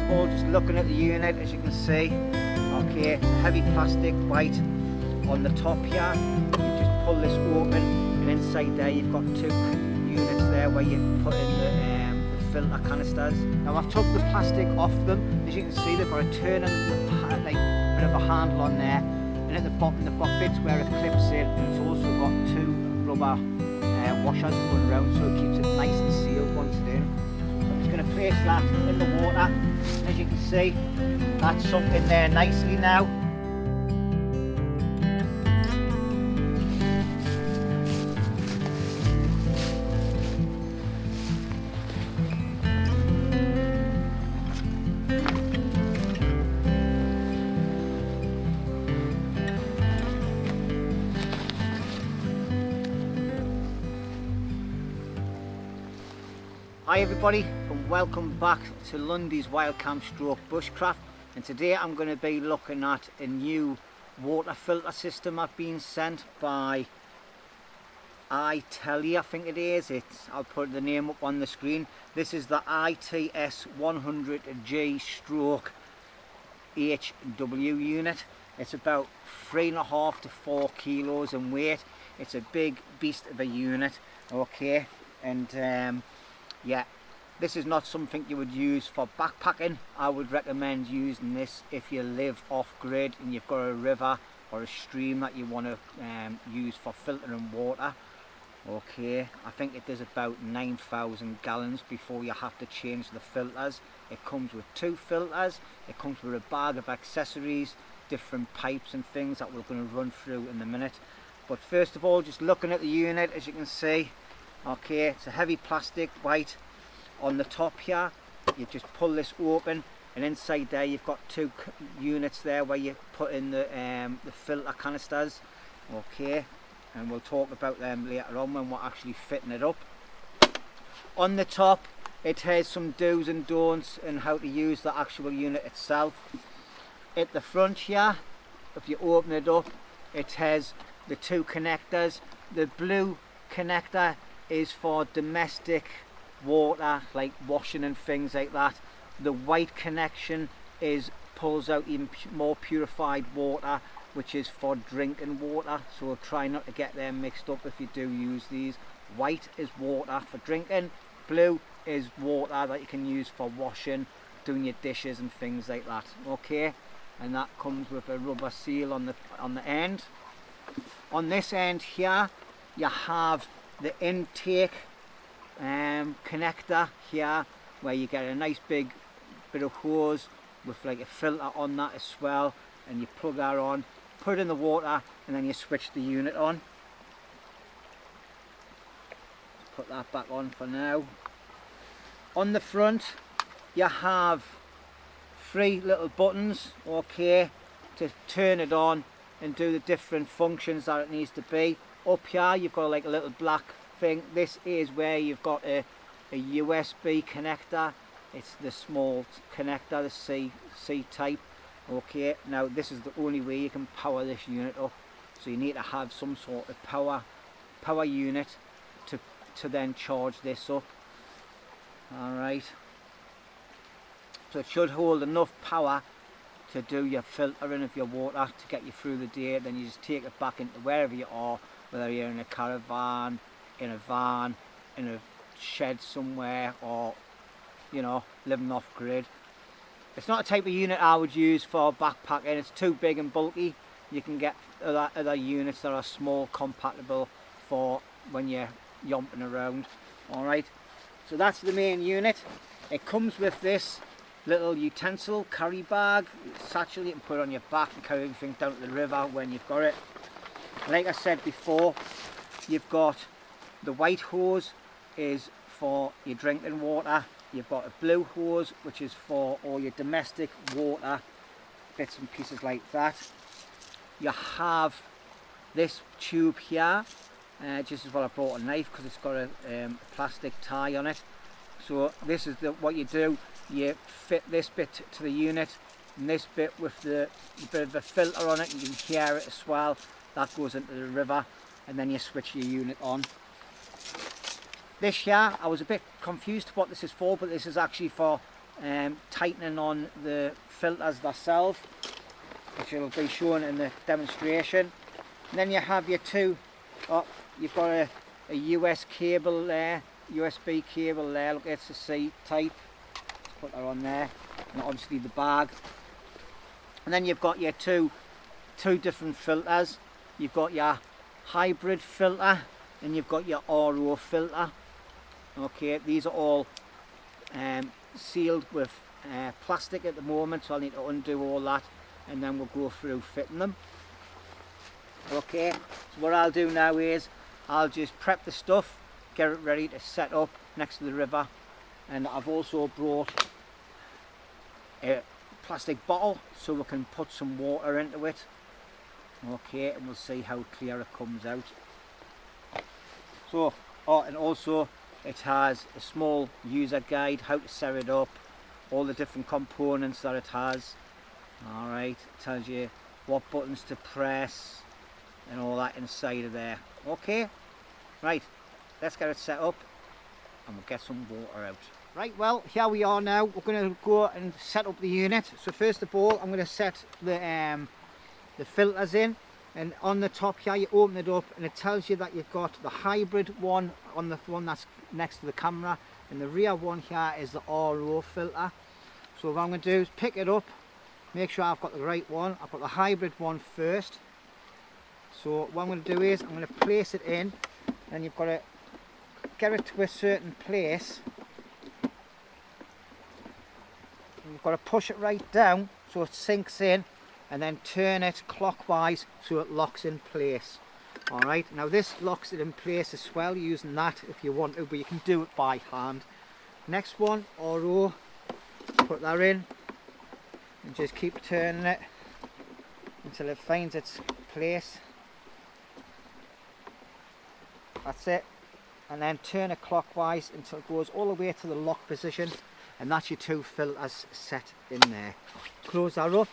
of all, just looking at the unit, as you can see, okay, it's a heavy plastic white on the top here. You just pull this open, and inside there you've got two units there where you put in the filter canisters. Now I've took the plastic off them. As you can see, they've got a turning, like a bit of a handle on there, and at the bottom they've got bits where it clips in, and it's also got two rubber washers going around, so it keeps it nice and sealed once it's in. So I'm just going to place that in the water. As you can see, that's sunk in there nicely now. Hi everybody, and welcome back to Lundy's Wild Camp Stroke Bushcraft. And today I'm going to be looking at a new water filter system I've been sent by ITEHIL, I think it is. I'll put the name up on the screen. This is the ITS 100G stroke HW unit. It's about 3.5 to 4 kilos in weight. It's a big beast of a unit, okay, and yeah, this is not something you would use for backpacking. I would recommend using this if you live off grid and you've got a river or a stream that you want to use for filtering water. Okay, I think it does about 9,000 gallons before you have to change the filters. It comes with 2 filters, it comes with a bag of accessories, different pipes and things that we're going to run through in a minute. But first of all, just looking at the unit, as you can see, okay, it's a heavy plastic white on the top here. You just pull this open, and inside there you've got 2 units there where you put in the filter canisters, okay, and we'll talk about them later on when we're actually fitting it up. On the top it has some do's and don'ts and how to use the actual unit itself. At the front here, if you open it up, it has the 2 connectors. The blue connector is for domestic water like washing and things like that. The white connection pulls out even more purified water, which is for drinking water, so try not to get them mixed up if you do use these. White is water for drinking, blue is water that you can use for washing, doing your dishes and things like that, okay, and that comes with a rubber seal on the end. On this end here you have the intake connector here, where you get a nice big bit of hose with like a filter on that as well, and you plug that on, put it in the water, and then you switch the unit on. Put that back on for now. On the front you have 3 little buttons, okay, to turn it on and do the different functions that it needs to be. Up here you've got like a little black thing. This is where you've got a USB connector. It's the small connector, the C type, okay. Now this is the only way you can power this unit up, so you need to have some sort of power unit to then charge this up. Alright, so it should hold enough power to do your filtering of your water to get you through the day. Then you just take it back into wherever you are, whether you're in a caravan, in a van, in a shed somewhere, or you know, living off grid. It's not a type of unit I would use for backpacking. It's too big and bulky. You can get other units that are small, compatible for when you're yomping around. Alright, so that's the main unit. It comes with this little utensil carry bag, satchel you can put on your back and carry everything down to the river when you've got it. Like I said before, you've got the white hose is for your drinking water. You've got a blue hose which is for all your domestic water, bits and pieces like that. You have this tube here, just as well I brought a knife because it's got a plastic tie on it. So this is what you do. You fit this bit to the unit, and this bit with the bit of a filter on it, you can hear it as well. That goes into the river, and then you switch your unit on. This here, I was a bit confused what this is for, but this is actually for tightening on the filters themselves, which will be shown in the demonstration. And then you have your two, you've got a USB cable there, look, it's a C type, let's put that on there, and obviously the bag. And then you've got your two different filters. You've got your hybrid filter and you've got your RO filter. Okay, these are all sealed with plastic at the moment, so I'll need to undo all that and then we'll go through fitting them. Okay, so what I'll do now is I'll just prep the stuff, get it ready to set up next to the river, and I've also brought a plastic bottle so we can put some water into it. Okay, and we'll see how clear it comes out. So, and also it has a small user guide, how to set it up, all the different components that it has. Alright, it tells you what buttons to press and all that inside of there. Okay, right, let's get it set up and we'll get some water out. Right, well, here we are now. We're going to go and set up the unit. So first of all, I'm going to set the filters in, and on the top here you open it up and it tells you that you've got the hybrid one on the one that's next to the camera, and the rear one here is the RO filter. So what I'm going to do is pick it up, make sure I've got the right one. I've got the hybrid one first. So what I'm going to do is I'm going to place it in, and you've got to get it to a certain place. And you've got to push it right down so it sinks in, and then turn it clockwise so it locks in place. Alright, now this locks it in place as well, using that if you want to, but you can do it by hand. Next one, RO, put that in and just keep turning it until it finds its place. That's it, and then turn it clockwise until it goes all the way to the lock position, and that's your two filters set in there. Close that up.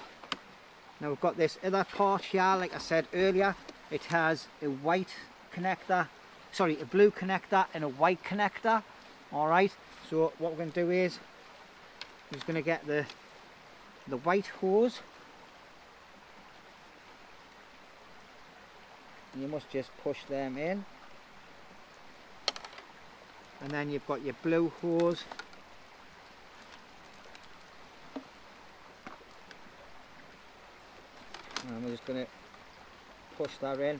Now we've got this other part here, like I said earlier, it has a white connector, sorry, a blue connector and a white connector. Alright, so what we're going to do is we're just going to get the white hose, and you must just push them in, and then you've got your blue hose, and we're just going to push that in,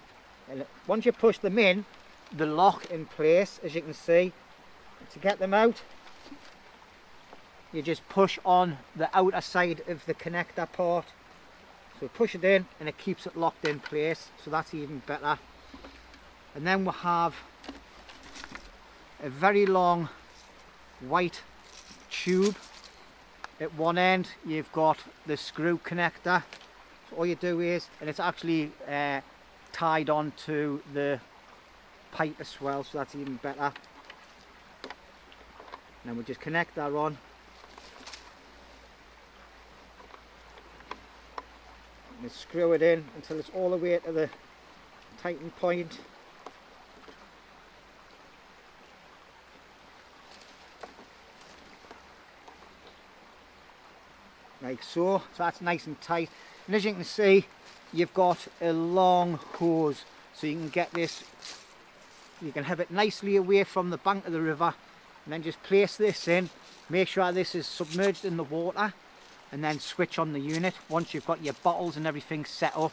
and once you push them in, they lock in place, as you can see. To get them out, you just push on the outer side of the connector part, so push it in and it keeps it locked in place, so that's even better. And then we'll have a very long white tube. At one end you've got the screw connector, so all you do is, and it's actually tied on to the pipe as well, so that's even better. Now we'll just connect that on, and screw it in until it's all the way to the tighten point. Like so, so that's nice and tight. And as you can see, you've got a long hose, so you can get this, you can have it nicely away from the bank of the river, and then just place this in, make sure this is submerged in the water, and then switch on the unit once you've got your bottles and everything set up.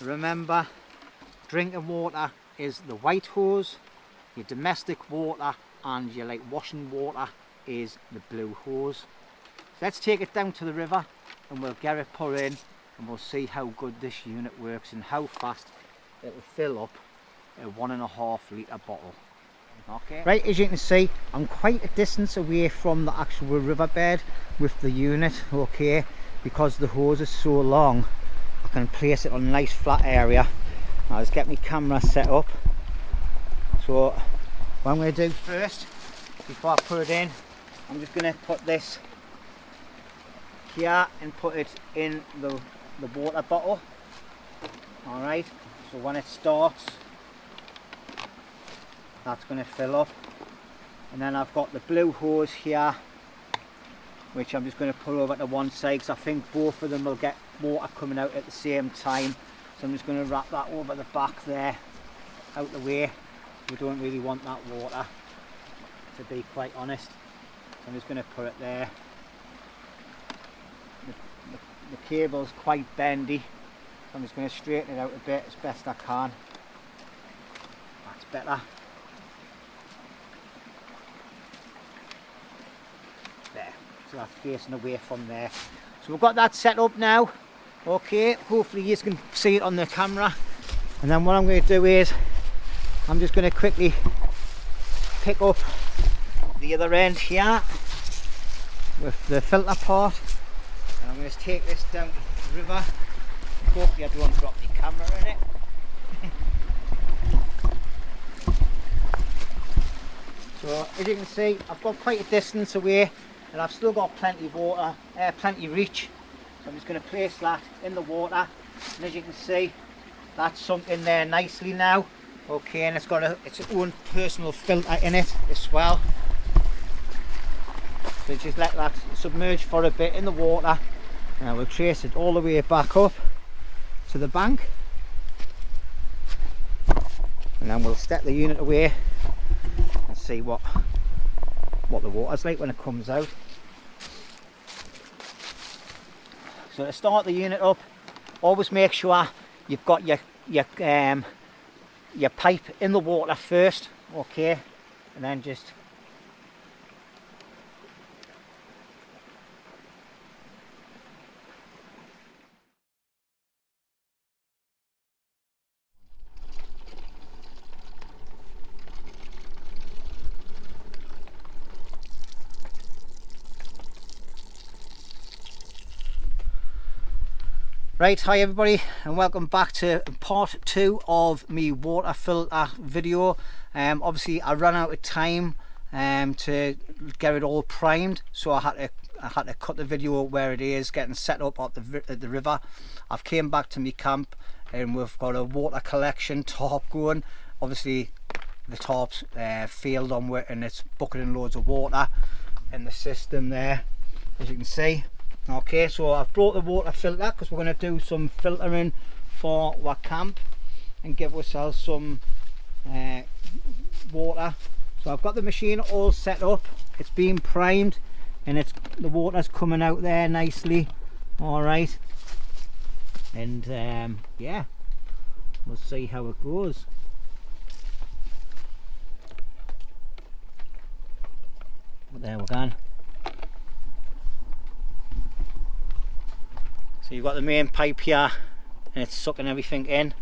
Remember, drinking water is the white hose, your domestic water and your like washing water is the blue hose. Let's take it down to the river and we'll get it put in, and we'll see how good this unit works and how fast it will fill up a 1.5 litre bottle. Okay. Right, as you can see, I'm quite a distance away from the actual riverbed with the unit, okay, because the hose is so long. I can place it on a nice flat area. Now let's get my camera set up. So what I'm going to do first, before I put it in, I'm just going to put this here and put it in the water bottle. Alright, so when it starts, that's going to fill up, and then I've got the blue hose here which I'm just going to put over to one side because I think both of them will get water coming out at the same time. So I'm just going to wrap that over the back there, out the way. We don't really want that water, to be quite honest. So I'm just going to put it there. The cable's quite bendy, so I'm just going to straighten it out a bit as best I can. That's better. There, so that's facing away from there. So we've got that set up now. Okay, hopefully you can see it on the camera. And then what I'm going to do is, I'm just going to quickly pick up the other end here with the filter part. And I'm going to take this down to the river. Hopefully I don't drop the camera in it. So as you can see, I've got quite a distance away and I've still got plenty of water, plenty of reach. So I'm just going to place that in the water, and as you can see, that's sunk in there nicely now. Okay, and it's got its own personal filter in it as well. So just let that submerge for a bit in the water, and we'll trace it all the way back up to the bank, and then we'll step the unit away and see what the water's like when it comes out. So to start the unit up, always make sure you've got your pipe in the water first, okay, and then just Right, hi everybody, and welcome back to part 2 of me water filter video. Obviously I ran out of time to get it all primed, so I had to cut the video where it is getting set up at the river. I've came back to my camp and we've got a water collection tarp going. Obviously the tarp's failed on and it's bucketing loads of water in the system there, as you can see. Okay, so I've brought the water filter because we're going to do some filtering for our camp and give ourselves some water. So I've got the machine all set up, it's been primed, and the water's coming out there nicely. All right, and yeah, we'll see how it goes. But there we're going. So you've got the main pipe here and it's sucking everything in.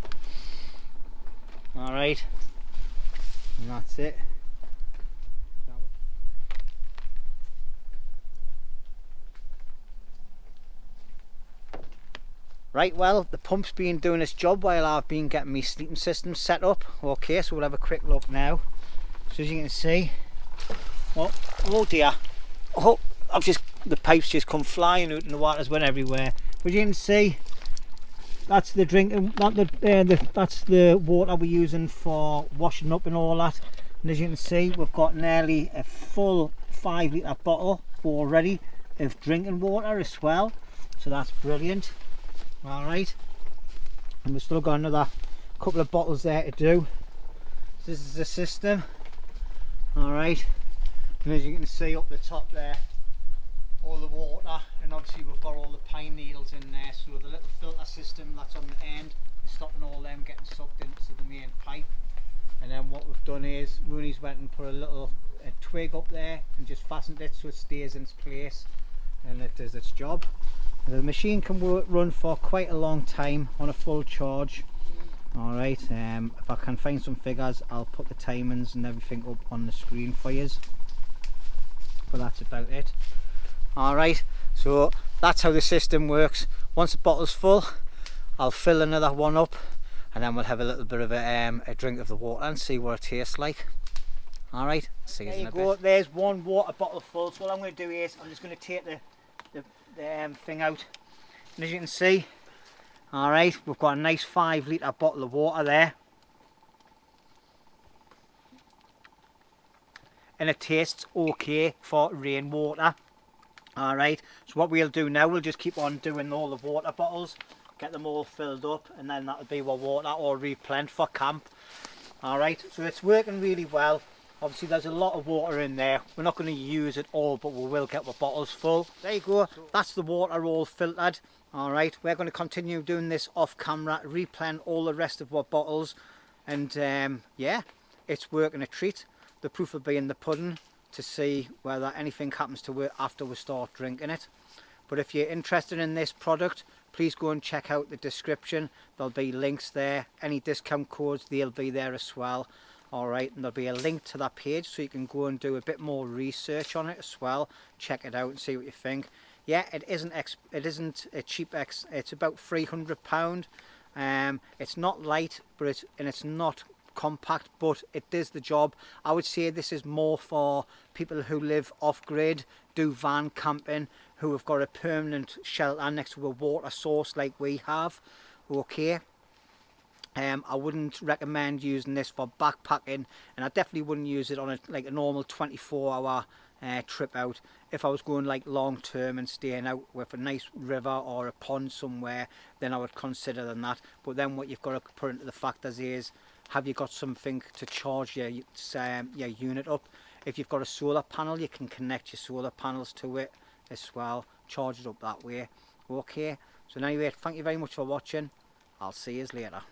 Alright, and that's it. Right, well, the pump's been doing its job while I've been getting my sleeping system set up. Okay, so we'll have a quick look now. So as you can see, oh dear, oh, the pipes just come flying out and the water's went everywhere. But you can see that's the that's the water we're using for washing up and all that. And as you can see, we've got nearly a full 5 litre bottle already of drinking water as well. So that's brilliant. All right, and we've still got another couple of bottles there to do. So this is the system. All right, and as you can see up the top there, all the water, and obviously we've got all the pine needles in there, so the little filter system that's on the end is stopping all them getting sucked into the main pipe. And then what we've done is Rooney's went and put a twig up there and just fastened it so it stays in its place and it does its job. The machine can run for quite a long time on a full charge. Alright, if I can find some figures I'll put the timings and everything up on the screen for you, but that's about it. Alright, so that's how the system works. Once the bottle's full, I'll fill another one up and then we'll have a little bit of a drink of the water and see what it tastes like. Alright, see you in a bit. There you go, there's one water bottle full. So what I'm going to do is I'm just going to take the thing out, and as you can see, alright, we've got a nice 5 litre bottle of water there, and it tastes okay for rainwater. Alright, so what we'll do now, we'll just keep on doing all the water bottles, get them all filled up, and then that'll be our water or replen for camp. Alright, so it's working really well. Obviously there's a lot of water in there. We're not going to use it all, but we will get our bottles full. There you go, that's the water all filtered. Alright, we're going to continue doing this off camera, replen all the rest of our bottles, and yeah, it's working a treat. The proof will be in the pudding to see whether anything happens to it after we start drinking it. But if you're interested in this product, please go and check out the description. There'll be links there, any discount codes, they'll be there as well. Alright, and there'll be a link to that page so you can go and do a bit more research on it as well. Check it out and see what you think. Yeah, it isn't a cheap it's about £300. It's not light, but it's not compact, but it does the job. I would say this is more for people who live off-grid, do van camping, who have got a permanent shelter next to a water source like we have. Okay, I wouldn't recommend using this for backpacking, and I definitely wouldn't use it on like a normal 24-hour trip out. If I was going like long term and staying out with a nice river or a pond somewhere, then I would consider that. But then what you've got to put into the factors is, have you got something to charge your unit up? If you've got a solar panel, you can connect your solar panels to it as well, charge it up that way. Okay, so anyway, thank you very much for watching. I'll see you later.